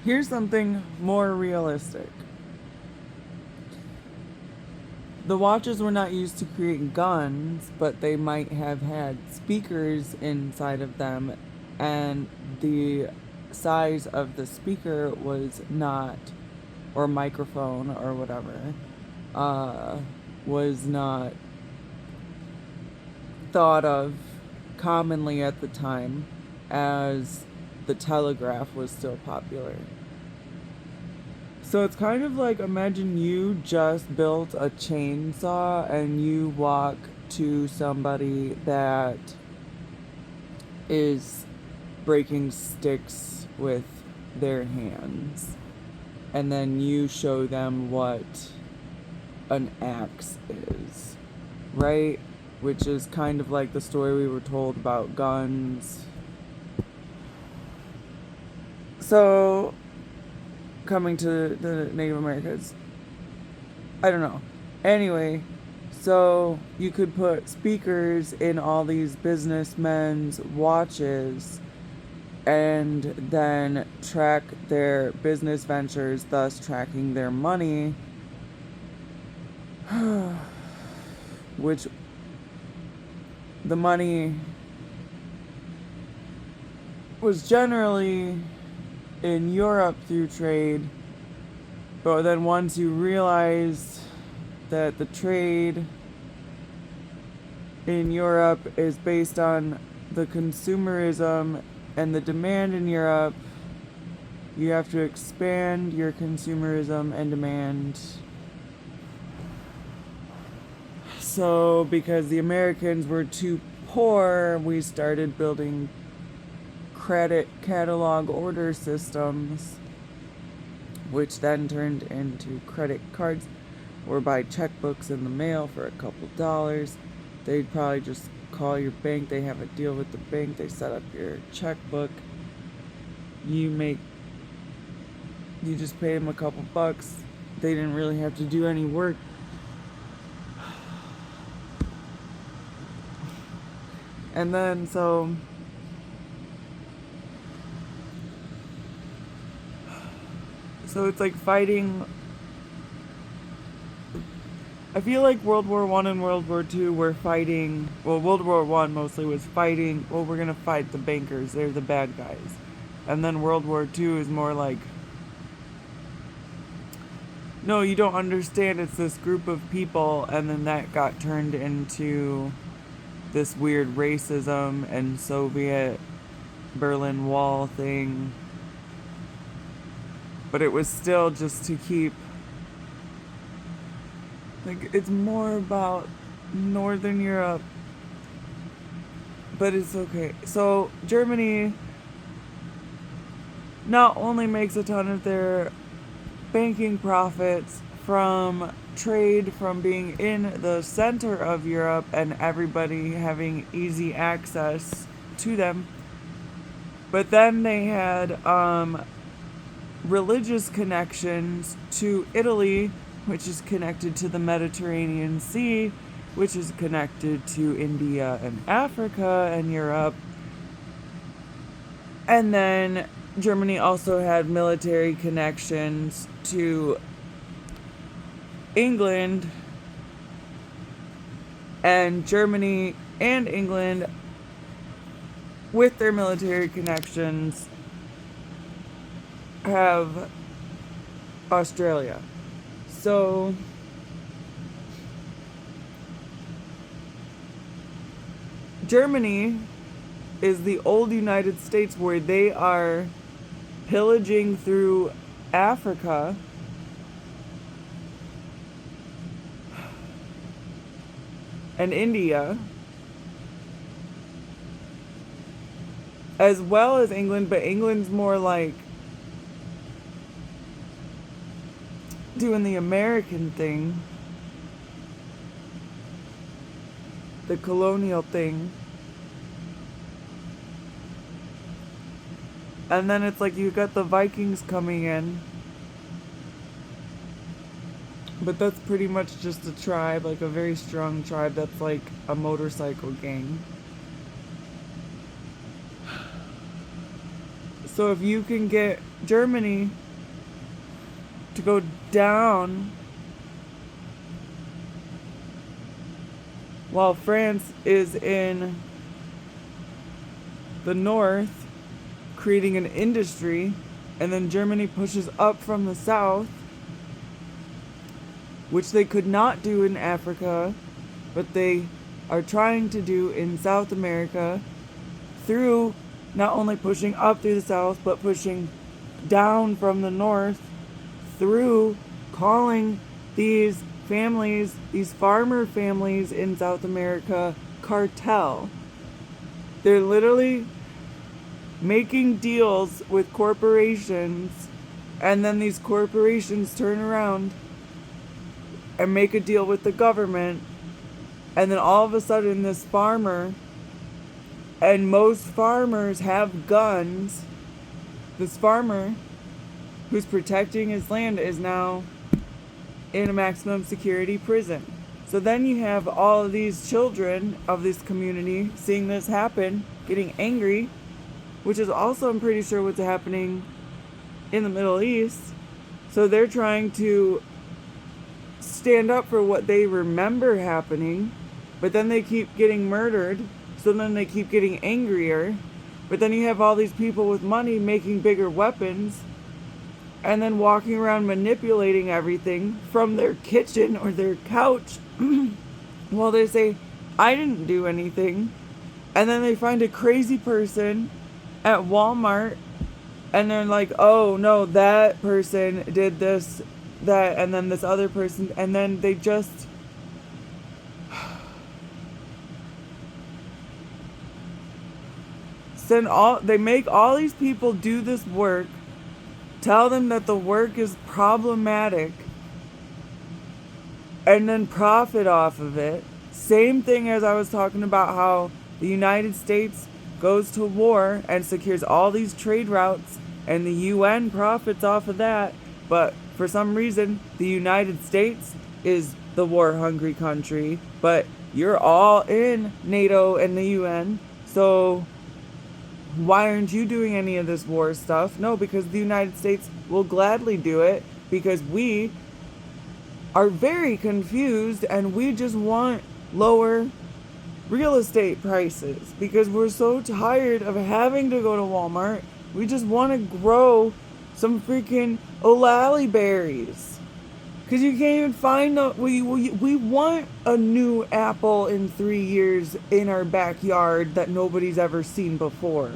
Here's something more realistic. The watches were not used to create guns, but they might have had speakers inside of them, and the size of the speaker was not, or microphone or whatever, uh, was not thought of commonly at the time, as the telegraph was still popular. So it's kind of like, imagine you just built a chainsaw and you walk to somebody that is breaking sticks with their hands, and then you show them what an axe is, right? Which is kind of like the story we were told about guns. So, coming to the Native Americans, I don't know. Anyway, so you could put speakers in all these businessmen's watches and then track their business ventures, thus tracking their money, which the money was generally in Europe through trade, but then once you realized that the trade in Europe is based on the consumerism and the demand in Europe, you have to expand your consumerism and demand. So, because the Americans were too poor, we started building credit catalog order systems, which then turned into credit cards or buy checkbooks in the mail for a couple dollars. They'd probably just call your bank, they have a deal with the bank, they set up your checkbook, you just pay them a couple bucks. They didn't really have to do any work. And then so it's like fighting. I feel like World War I and World War II were fighting. Well, World War I mostly was fighting. Well, we're gonna fight the bankers. They're the bad guys. And then World War II is more like, no, you don't understand. It's this group of people, and then that got turned into this weird racism and Soviet Berlin Wall thing. But it was still just to keep, like, it's more about Northern Europe. But it's okay. So Germany not only makes a ton of their banking profits from trade, from being in the center of Europe and everybody having easy access to them, but then they had religious connections to Italy, which is connected to the Mediterranean Sea, which is connected to India and Africa and Europe. And then Germany also had military connections to England, and Germany and England, with their military connections, have Australia. So Germany is the old United States, where they are pillaging through Africa and India, as well as England, but England's more like doing the American thing, the colonial thing. And then it's like you got the Vikings coming in, but that's pretty much just a tribe, like a very strong tribe that's like a motorcycle gang. So if you can get Germany to go down while France is in the north creating an industry, and then Germany pushes up from the south, which they could not do in Africa, but they are trying to do in South America through not only pushing up through the south, but pushing down from the north through calling these families, these farmer families in South America, cartel. They're literally making deals with corporations, and then these corporations turn around and make a deal with the government, and then all of a sudden this farmer, and most farmers have guns, this farmer who's protecting his land is now in a maximum security prison. So then you have all of these children of this community seeing this happen, getting angry, which is also, I'm pretty sure, what's happening in the Middle East. So they're trying to stand up for what they remember happening, but then they keep getting murdered, so then they keep getting angrier. But then you have all these people with money making bigger weapons, and then walking around manipulating everything from their kitchen or their couch while they say, I didn't do anything. And then they find a crazy person at Walmart, and they're like, oh no, that person did this, that, and then this other person, and then they just they make all these people do this work, tell them that the work is problematic, and then profit off of it. Same thing as I was talking about how the United States goes to war and secures all these trade routes, and the UN profits off of that. But for some reason, the United States is the war-hungry country, but you're all in NATO and the UN, so why aren't you doing any of this war stuff? No, because the United States will gladly do it, because we are very confused and we just want lower real estate prices, because we're so tired of having to go to Walmart. We just want to grow some freaking Olali berries, because you can't even find we want a new apple in 3 years in our backyard that nobody's ever seen before.